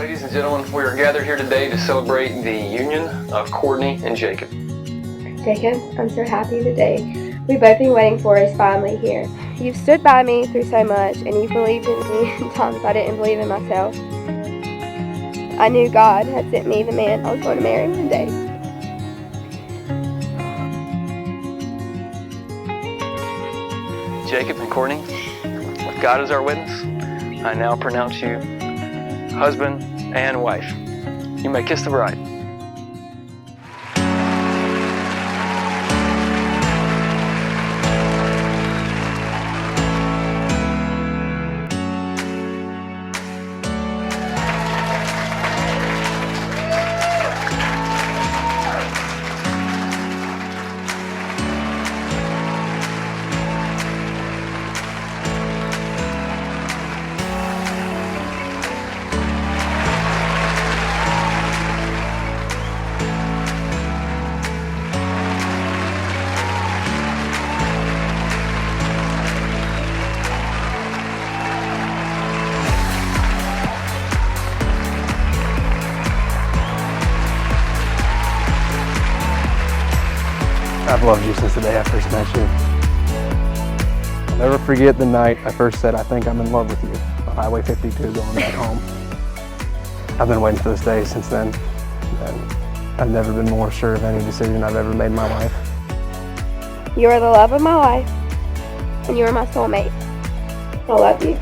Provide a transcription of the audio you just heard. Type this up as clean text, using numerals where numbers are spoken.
Ladies and gentlemen, we are gathered here today to celebrate the union of Courtney and Jacob. Jacob, I'm so happy today. We've both been waiting for is finally here. You've stood by me through so much, and you've believed in me in times I didn't believe in myself. I knew God had sent me the man I was going to marry one day. Jacob and Courtney, with God as our witness, I now pronounce you husband and wife. You may kiss the bride. I've loved you since the day I first met you. I'll never forget the night I first said, I think I'm in love with you, on Highway 52 going back home. I've been waiting for this day since then, and I've never been more sure of any decision I've ever made in my life. You are the love of my life, and you are my soulmate. I love you.